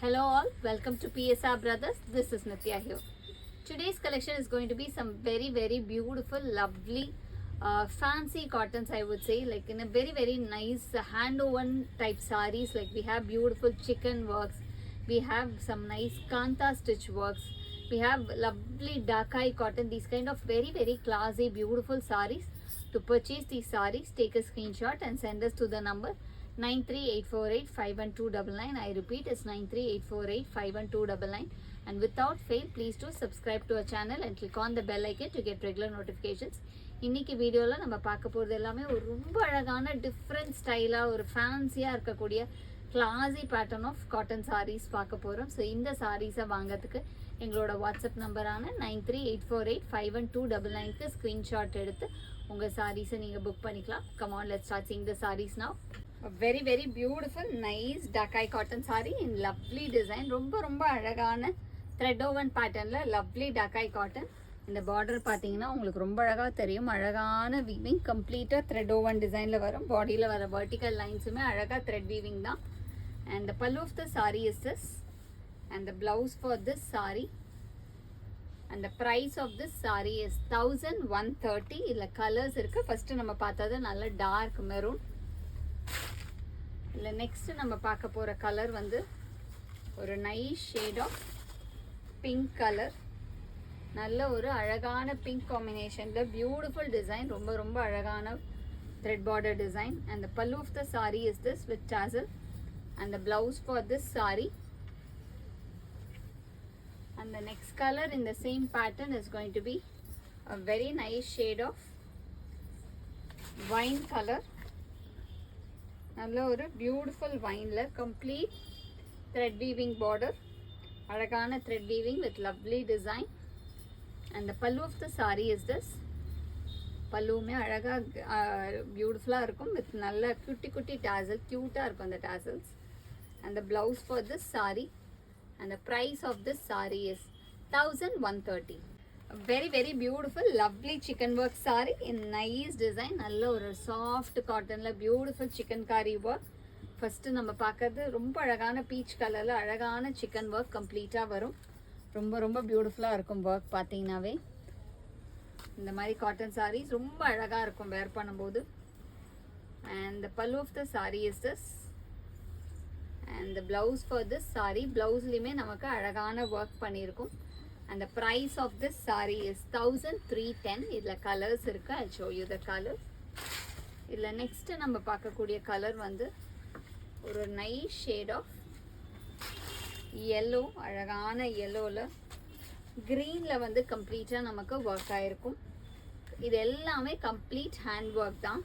Hello all, welcome to PSR Brothers. This is Nitya here. Today's collection is going to be some very beautiful, lovely, fancy cottons, I would say, like in a very nice hand-woven type sarees. Like we have beautiful chicken works, we have some nice kanta stitch works, we have lovely Dakai cotton, these kind of very classy, beautiful sarees. To purchase these sarees, take a screenshot and send us to the number 9384851299. I repeat, it's 9384851299. And without fail, please do subscribe to our channel and click on the bell icon to get regular notifications. இன்னைக்கு வீடியோல நம்ம பார்க்க போறது எல்லாமே ஒரு ரொம்ப அழகான different ஸ்டைலா ஒரு ஃபேன்சியா இருக்கக்கூடிய கிளாசி பேட்டர்ன் ஆஃப் காட்டன் sarees பார்க்க போறோம். ஸோ இந்த சாரீஸை வாங்கிறதுக்கு எங்களோட வாட்ஸ்அப் நம்பரான 9384851299க்கு ஸ்க்ரீன்ஷாட் எடுத்து உங்கள் சாரீஸை நீங்கள் புக் பண்ணிக்கலாம். Come on, let's start seeing the sarees now. A very beautiful nice Dakai cotton saree in lovely design. ரொம்ப அழகான thread woven patternல lovely Dakai cotton. இந்த border பார்த்தீங்கன்னா உங்களுக்கு ரொம்ப அழகா தெரியும். அழகான weaving, complete thread woven designல வரும். பாடியில வர vertical linesமே அழகா thread weaving தான். And the pallu of the saree is this, and the blouse for this saree, and the price of this saree is 1130. இல்ல கலர்ஸ் இருக்கு. ஃபர்ஸ்ட் நம்ம பார்த்தது நல்ல டார்க் மெரூன். இல்லை நெக்ஸ்ட்டு நம்ம பார்க்க போகிற கலர் வந்து ஒரு nice shade of pink colour. நல்ல ஒரு அழகான பிங்க் காம்பினேஷனில் பியூட்டிஃபுல் டிசைன், ரொம்ப அழகான thread border design. And the pallu of the sari is this with tassel, and the blouse for this sari. And the next colour in the same pattern is going to be a very nice shade of wine colour. நல்ல ஒரு beautiful வைனில் complete thread weaving border, அழகான thread weaving with lovely design. And the pallu of the sari is this. பல்லுவுமே அழகாக பியூட்டிஃபுல்லாக இருக்கும் with நல்ல குட்டி டாசல், க்யூட்டாக இருக்கும் அந்த tassels. And the blouse for this sari. And the price of this sari is 1130. very beautiful lovely chicken work saree in nice design. நல்ல ஒரு soft cottonல beautiful chicken curry work. First நம்ம பார்க்கறது ரொம்ப அழகான பீச் கலர்ல அழகான chicken work கம்ப்ளீட்டா வரும். ரொம்ப பியூட்டிஃபுல்லா இருக்கும் work பார்த்தீங்கன்னாவே. இந்த மாதிரி காட்டன் sarees ரொம்ப அழகா இருக்கும் வேர் பண்ணும்போது. And the pallu of the saree is this, and the blouse for this saree. பிளவுஸ்லயுமே நமக்கு அழகான work பண்ணியிருக்கும். And the price of this saree is 1310. இதுல கலர்ஸ் இருக்கு. I'll show you the colors. இதுல நெக்ஸ்ட் நம்ம பார்க்கக்கூடிய கலர் வந்து ஒரு நைஸ் ஷேட் ஆஃப் yellow, அழகான yellowல greenல வந்து கம்ப்ளீட்டா நமக்கு ஒர்க் ஆயிருக்கும். இது எல்லாமே கம்ப்ளீட் ஹேண்ட் ஒர்க் தான்.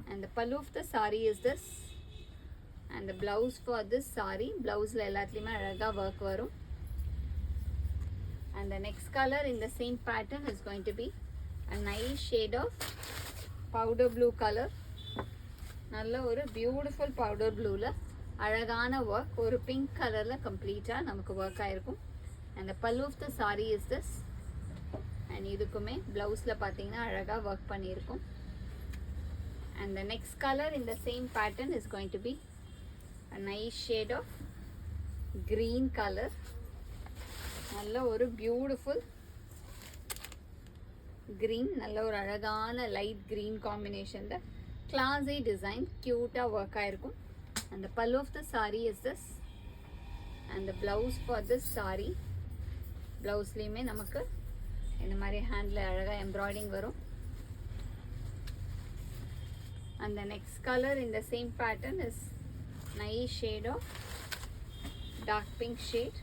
And the pallu of the saree is this, and the blouse for this saree. பிளவுஸ்ல எல்லாத்துலயுமே அழகா ஒர்க் வரும். And the next color in the same pattern is going to be a nice shade of powder blue color. நல்ல ஒரு beautiful powder blueல அழகான work, ஒரு pink colorல கம்ப்ளீட்டா நமக்கு work ஆயிருக்கும். And the pallu of the saree is this, and இதுக்குமே பிளவுஸ்ல பார்த்தீங்கன்னா அழகா work பண்ணியிருக்கும். And the next color in the same pattern is going to be a nice shade of green color. நல்ல ஒரு beautiful green, நல்ல ஒரு அழகான light green காம்பினேஷனில் classy design க்யூட்டாக ஒர்க் ஆயிருக்கும். அந்த pallu of the sari is this, and the blouse for this sari. பிளவுஸ்லேயுமே நமக்கு இந்த மாதிரி ஹேண்டில் அழகாக எம்ப்ராய்டிங் வரும். And the next color in the same pattern is nice shade of dark pink shade.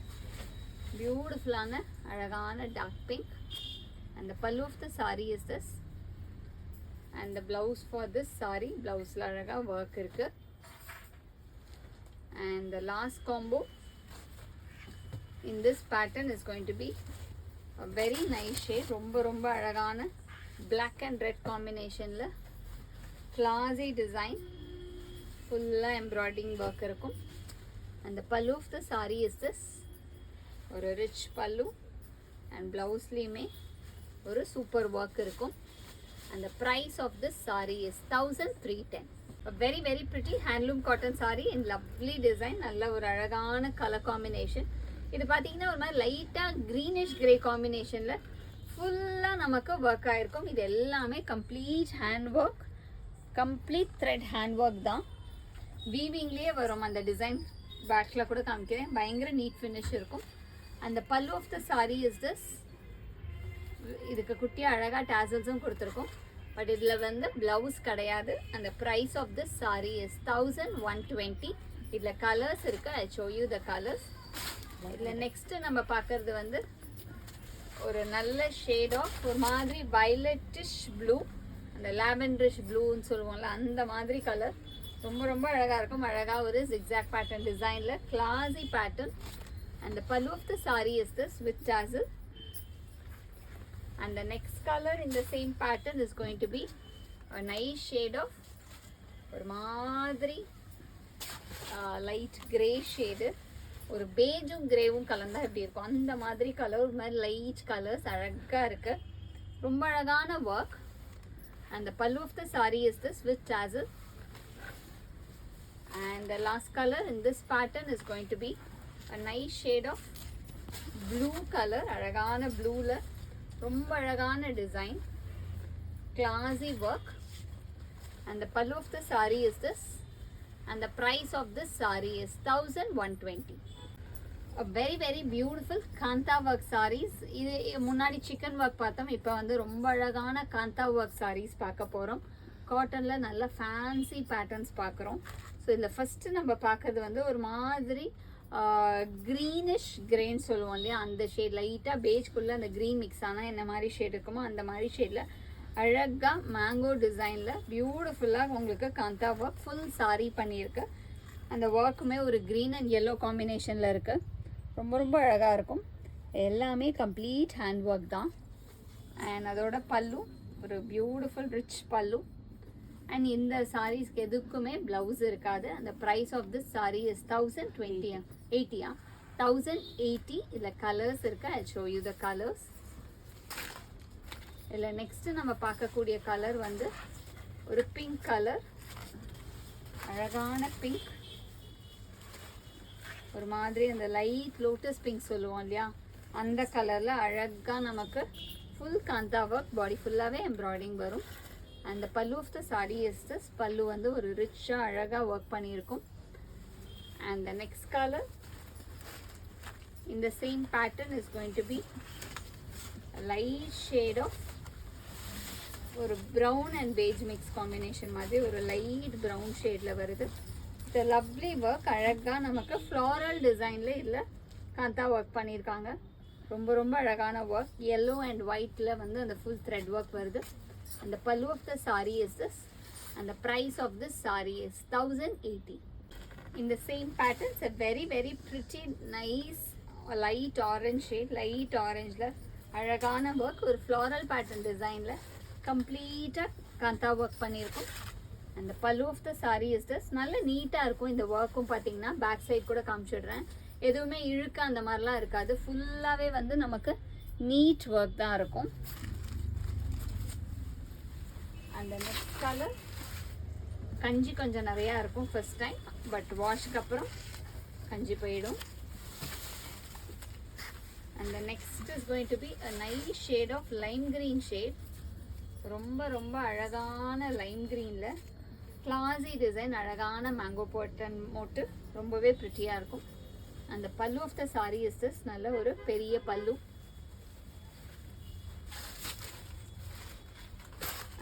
பியூட்டிஃபுல்லான அழகான dark pink. And the pallu of the sari is this, and the blouse for this sari. பிளவுஸில் அழகாக ஒர்க் இருக்கு. And the last combo in this pattern is going to be a very nice shade. ரொம்ப அழகான black and red காம்பினேஷனில் classy design, ஃபுல்லாக embroidering work இருக்கும். And the pallu of the sari is this, ஒரு rich pallu. And பிளவுஸ்லேயுமே ஒரு super work இருக்கும். And the price of this sari is 1310. A very very pretty handloom cotton saree in lovely design. நல்ல ஒரு அழகான கலர் காம்பினேஷன். இது பார்த்தீங்கன்னா ஒரு மாதிரி லைட்டாக க்ரீனிஷ் கிரே காம்பினேஷனில் ஃபுல்லாக நமக்கு ஒர்க் ஆகிருக்கும். இது எல்லாமே complete hand work, complete thread hand work தான். வீவிங்லேயே வரும். அந்த டிசைன் பேக்கில் கூட காமிக்கிறேன். பயங்கர நீட் ஃபினிஷ் இருக்கும். அந்த pallu of the sari is this. இதுக்கு குட்டியாக அழகாக டேசல்ஸும் கொடுத்துருக்கோம். பட் இதில் வந்து ப்ளவுஸ் கிடையாது. அந்த price of this sari is 1120. இதில் கலர்ஸ் இருக்குது. I show you the colours. இதில் நெக்ஸ்ட்டு நம்ம பார்க்குறது வந்து ஒரு நல்ல ஷேட் ஆஃப் ஒரு மாதிரி வயலட்டிஷ் ப்ளூ, அந்த லாவெண்டரிஷ் ப்ளூன்னு சொல்லுவோம்ல அந்த மாதிரி கலர். ரொம்ப ரொம்ப அழகாக இருக்கும். அழகாக ஒரு ஜிக்ஸாக் பேட்டர்ன் டிசைனில் classy pattern. And the pallu of the saree is this with tassel. And the next color in the same pattern is going to be a nice shade of ஒரு மாதிரி light grey shade. ஒரு பேஜும் கிரேவும் கலந்தா எப்படி இருக்கும் அந்த மாதிரி colour. ஒரு மாதிரி லைட் கலர்ஸ் அழகாக இருக்கு. ரொம்ப அழகான work. And the pallu of the saree is this with tassel. And the last color in this pattern is going to be a nice shade of blue color. அழகான ப்ளூவில் ரொம்ப அழகான design, classy work. And the pallu of the saree is this. And the price of this saree is 1120. A very very beautiful kantha work sarees. இது முன்னாடி chicken work பார்த்தோம். இப்போ வந்து ரொம்ப அழகான காந்தா ஒர்க் sarees பார்க்க போகிறோம். காட்டனில் நல்ல ஃபேன்சி பேட்டர்ன்ஸ் பார்க்குறோம். ஸோ இதில் ஃபஸ்ட்டு நம்ம பார்க்குறது வந்து ஒரு மாதிரி க்ரீனிஷ் கிரேன்னு சொல்லுவோம் இல்லையா, அந்த ஷேட் லைட்டாக பேஜ்குள்ளே அந்த க்ரீன் மிக்ஸ் ஆனால் என்ன மாதிரி ஷேட் இருக்குமோ அந்த மாதிரி ஷேடில் அழகாக மேங்கோ டிசைனில் பியூட்டிஃபுல்லாக உங்களுக்கு காந்தா ஒர்க் ஃபுல் சாரீ பண்ணியிருக்கு. அந்த ஒர்க்குமே ஒரு க்ரீன் அண்ட் எல்லோ காம்பினேஷனில் இருக்குது. ரொம்ப ரொம்ப அழகாக இருக்கும். எல்லாமே கம்ப்ளீட் ஹேண்ட் ஒர்க் தான். அண்ட் அதோட பல்லு ஒரு பியூட்டிஃபுல் ரிச் பல்லு. அண்ட் இந்த சாரீஸ்க்கு எதுக்குமே ப்ளவுஸ் இருக்காது. அந்த price of this sari is 1080. இதில் கலர்ஸ் இருக்குது. I show you the colours. இதில் நெக்ஸ்ட்டு நம்ம பார்க்கக்கூடிய கலர் வந்து ஒரு பிங்க் கலர், அழகான பிங்க். ஒரு மாதிரி அந்த லைட் லோட்டஸ் பிங்க் சொல்லுவோம் இல்லையா அந்த கலரில் அழகாக நமக்கு ஃபுல் காந்தா ஒர்க், பாடி ஃபுல்லாகவே எம்ப்ராய்டிங் வரும். அந்த pallu of the sari is this. Pallu வந்து ஒரு ரிச்சாக அழகாக ஒர்க் பண்ணியிருக்கும். And the next colour in the same pattern is going to be a light shade of ஒரு brown and page mix combination மாதிரி ஒரு லைட் ப்ரௌன் ஷேடில் வருது. இந்த லவ்லி ஒர்க் அழகாக நமக்கு ஃப்ளாரல் டிசைனில் இதில் காந்தா ஒர்க் பண்ணியிருக்காங்க. ரொம்ப ரொம்ப அழகான ஒர்க். yellow அண்ட் ஒயிட்டில் வந்து அந்த ஃபுல் த்ரெட் ஒர்க் வருது. அந்த pallu of the sari is this. and the price of this saree is 1080. in the same pattern, it's a very very pretty nice light orange shade. light orangeல அழகான work, ஒரு floral pattern டிசைனில் கம்ப்ளீட்டாக Kantha work பண்ணியிருக்கும். அந்த pallu of the sari is this. நல்ல நீட்டாக இருக்கும். இந்த ஒர்க்கும் பார்த்தீங்கன்னா பேக் சைட் கூட காமிச்சிடுறேன். எதுவுமே இழுக்க அந்த மாதிரிலாம் இருக்காது. ஃபுல்லாகவே வந்து நமக்கு நீட் ஒர்க் தான் இருக்கும். அந்த நெக்ஸ்ட் கலர் கஞ்சி கொஞ்சம் நிறையா இருக்கும் ஃபர்ஸ்ட் டைம், பட் வாஷ்க்கு அப்புறம் கஞ்சி போயிடும். And the next is going to be a nice shade of lime green shade. ரொம்ப ரொம்ப அழகான லைம் க்ரீனில் கிளாஸி டிசைன், அழகான மேங்கோ பாட்டன் மோட்டு, ரொம்பவே ப்ரிட்டியாக இருக்கும். அந்த pallu of the sari is this. நல்ல ஒரு பெரிய பல்லு.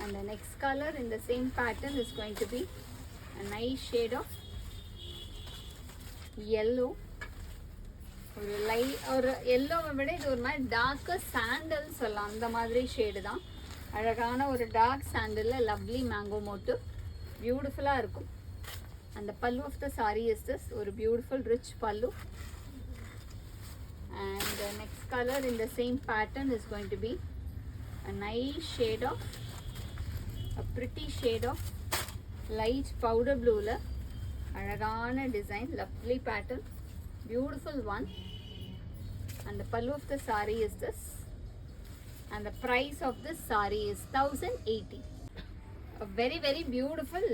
and the next color in the same pattern is going to be a nice shade of yellow. ஒரு ஒரு எல்லோவை விட இது ஒரு மாதிரி டார்க்கர் சாண்டல் சொல்லலாம், அந்த மாதிரி ஷேடு தான். அழகான ஒரு டார்க் சாண்டலில் லவ்லி மேங்கோ மோட்டு பியூட்டிஃபுல்லாக இருக்கும். அந்த pallu of the sari is this. ஒரு beautiful rich pallu. and the next color in the same pattern is going to be a nice shade of a pretty shade of light powder blueல அழகான design, lovely pattern, beautiful one. and the pallu of the saree is this. and the price of this saree is 1080. a very very beautiful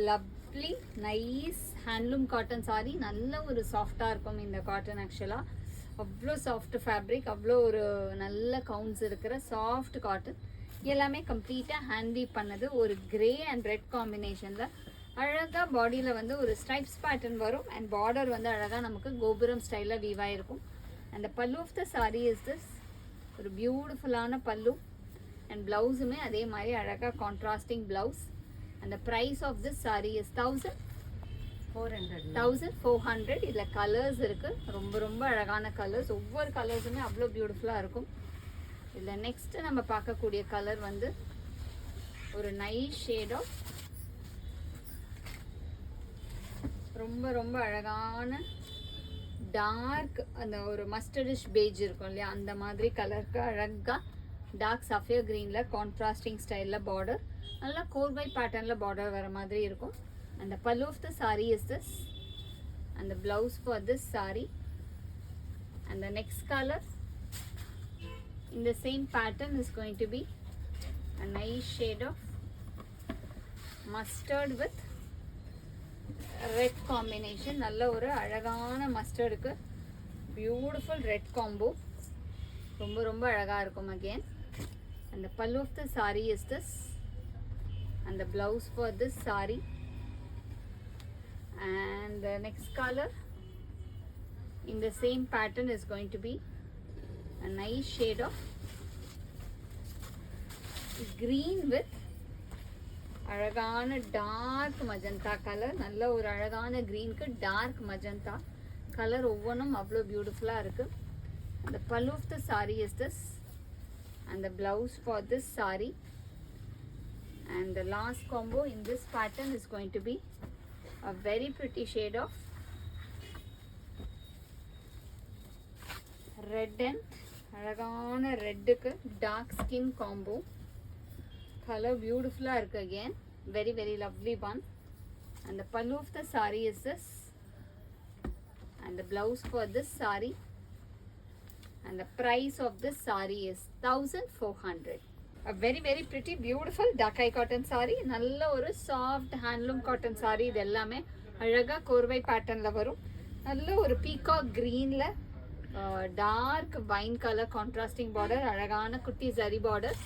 lovely nice handloom cotton saree. நல்ல ஒரு சாஃப்டாக இருக்கும் இந்த cotton. ஆக்சுவலாக அவ்வளோ soft fabric, அவ்வளோ ஒரு நல்ல கவுண்ட்ஸ் இருக்கிற சாஃப்ட் காட்டன். எல்லாமே கம்ப்ளீட்டாக ஹேண்ட் வீவ் பண்ணது. ஒரு கிரே அண்ட் ரெட் காம்பினேஷனில் அழகாக பாடியில் வந்து ஒரு ஸ்ட்ரைப்ஸ் பேட்டர்ன் வரும். அண்ட் பார்டர் வந்து அழகாக நமக்கு கோபுரம் ஸ்டைலில் வீவ் ஆகிருக்கும். And pallu of the sari is this. ஒரு பியூட்டிஃபுல்லான பல்லு. அண்ட் ப்ளவுஸுமே அதே மாதிரி அழகாக contrasting blouse. And price of this sari is 1400. இதில் கலர்ஸ் இருக்குது, ரொம்ப ரொம்ப அழகான கலர்ஸ். ஒவ்வொரு கலர்ஸுமே அவ்வளோ பியூட்டிஃபுல்லாக இருக்கும். இதில் நெக்ஸ்ட்டு நம்ம பார்க்கக்கூடிய கலர் வந்து ஒரு நைஸ் ஷேட் ஆஃப் ரொம்ப ரொம்ப அழகான டார்க், அந்த ஒரு மஸ்டர்டிஷ் பேஜ் இருக்கும் இல்லையா, அந்த மாதிரி கலருக்கு அழகாக டார்க் சஃபியர் க்ரீனில் கான்ட்ராஸ்டிங் ஸ்டைலில் பார்டர், நல்லா கோர்வை பேட்டர்னில் பார்டர் வர மாதிரி இருக்கும். அந்த pallu of the sari is this. and the blouse for this saree. And the next color in the same pattern is going to be a nice shade of mustard with red combination. நல்ல ஒரு அழகான மஸ்டர்டுக்கு beautiful red combo, ரொம்ப ரொம்ப அழகா இருக்கும் again. And the pallu of the saree is this, and the blouse for this saree. And the next color in the same pattern is going to be a nice shade of green with அழகான dark magenta colour. நல்ல ஒரு அழகான க்ரீனுக்கு dark magenta colour, ஒவ்வொன்றும் அவ்வளோ பியூட்டிஃபுல்லாக இருக்குது. அந்த pallu of the sari is this, and the blouse for this saree. And the last combo in this pattern is going to be a very pretty shade of red and அழகான ரெட்டுக்கு dark skin combo. Colour பியூட்டிஃபுல்லாக இருக்குது again, very very lovely one. And the pallu of the saree is this, and the blouse for this saree. And the price of this saree is 1400. A very very pretty beautiful dakai cotton saree. நல்ல ஒரு soft handloom cotton saree. இது எல்லாமே அழகாக கோர்வை பேட்டர்னில் வரும். நல்ல ஒரு பீகாக் க்ரீனில் dark wine colour contrasting border, அழகான குட்டி ஜரி பார்டர்.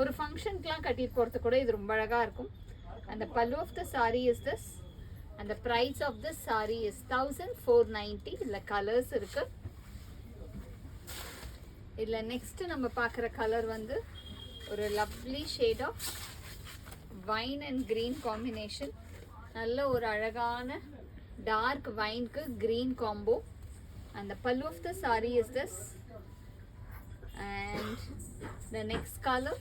ஒரு ஃபங்க்ஷனுக்குலாம் கட்டிட்டு போகிறது கூட இது ரொம்ப அழகாக இருக்கும். அந்த pallu of the saree is this, and the price of this saree is 1490. இதில் கலர்ஸ் இருக்குது. இதில் நெக்ஸ்ட்டு நம்ம பார்க்குற கலர் வந்து ஒரு lovely shade of wine and green combination. நல்ல ஒரு அழகான டார்க் வைனுக்கு க்ரீன் காம்போ. அந்த pallu of the saree is this, and the next color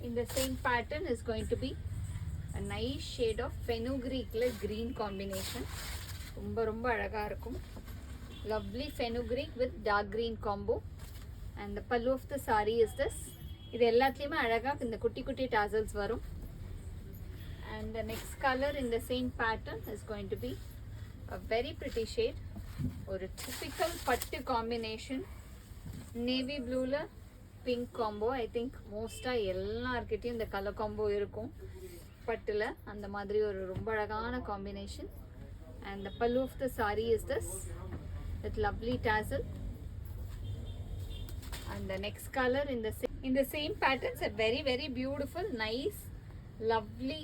in the same pattern is going to be a nice shade of fenugreek green combination. ரொம்ப ரொம்ப அழகாக இருக்கும். lovely fenugreek with dark green combo. And the pallu of the saree is this. இது எல்லாத்துலேயுமே அழகாக இந்த குட்டி குட்டி tassels வரும். And the next color in the same pattern is going to be a very pretty shade, ஒரு typical பட்டு combination, navy blueல பிங்க் காம்போ. ஐ திங்க் மோஸ்ட்டாக எல்லார்கிட்டையும் இந்த கலர் காம்போ இருக்கும் பட்டில். அந்த மாதிரி ஒரு ரொம்ப அழகான combination. And the pallu of the saree is this with lovely tassel. And the next color in the same patterns, a very very beautiful nice lovely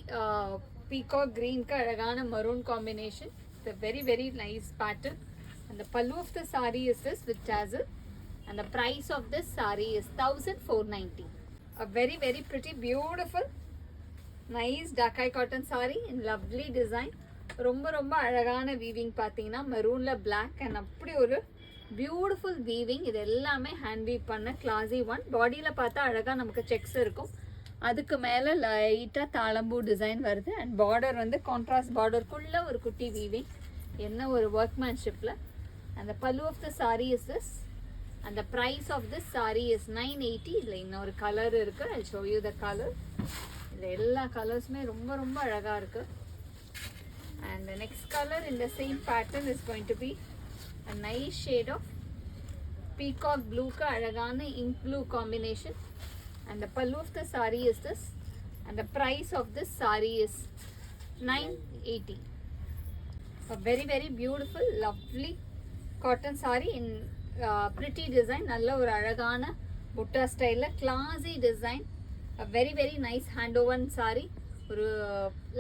peacock green ka alagana maroon combination. It's a very very nice pattern. And the pallu of the saree is this with tassel. And the price of this saree is 1490. A very very pretty beautiful nice dakai cotton saree in lovely design. ரொம்ப ரொம்ப அழகான weaving பார்த்தீங்கன்னா மெரூனில் black and அப்படி ஒரு beautiful weaving. இது எல்லாமே hand weave பண்ண classy one. பாடியில் பார்த்தா அழகாக நமக்கு செக்ஸ் இருக்கும், அதுக்கு மேலே லைட்டாக தாளம்பூ டிசைன் வருது. அண்ட் பார்டர் வந்து கான்ட்ராஸ்ட் பார்டருக்குள்ளே ஒரு குட்டி வீவிங், என்ன ஒரு ஒர்க்மேன்ஷிப்பில். அந்த pallu of the saree is this, and the price of this saree is 980. இதில் இன்னொரு கலர் இருக்குது, I'll show you the color. இதில் எல்லா கலர்ஸுமே ரொம்ப ரொம்ப அழகாக இருக்குது. And the next color in the same pattern is going to be a nice shade of peacock blue ka alagana ink blue combination. And the pallu of the saree is this, and the price of this saree is 980. A very very beautiful lovely cotton saree in pretty design. நல்ல ஒரு அழகான புட்டா ஸ்டைல்ல classy design. A very very nice hand woven saree. ஒரு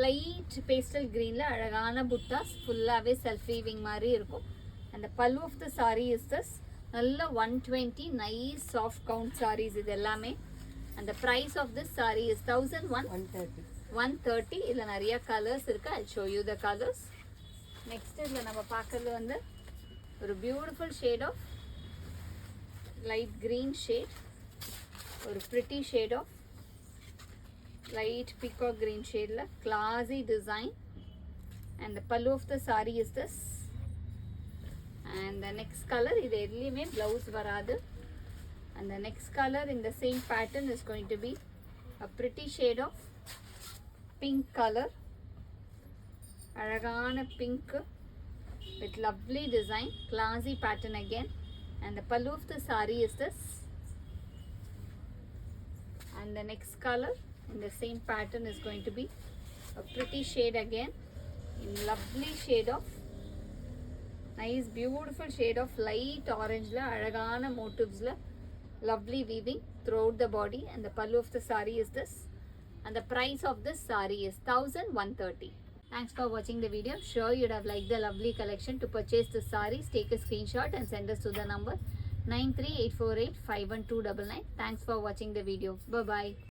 light pastel greenல அழகான புட்டாஸ் ஃபுல்லாவே self weaving மாதிரி இருக்கும். And the pallu of the saree is this. நல்ல 120 nice soft count sarees இது எல்லாமே. And the price of this saree is 130. இதுல நிறைய கலர்ஸ் இருக்கு. I'll show you the colors. Next இதுல நம்ம பார்க்கிறது வந்து ஒரு beautiful shade of light green shade. ஒரு pretty shade of light peacock green shade la classy design. And the pallu of the saree is this. And the next color இது எதுலயுமே blouse வராது. And the next color in the same pattern is going to be a pretty shade of pink color. அழகான pink with lovely design, classy pattern again. And the pallu of the saree is this. And the next color in the same pattern is going to be a pretty shade again in lovely shade of nice beautiful shade of light orange la alagana motifs la lovely weaving throughout the body. And the pallu of the saree is this. And the price of this saree is 1130. Thanks for watching the video. Sure you'd have liked the lovely collection. To purchase the sarees, take a screenshot and send us to the number 93848 51299. Thanks for watching the video. Bye bye.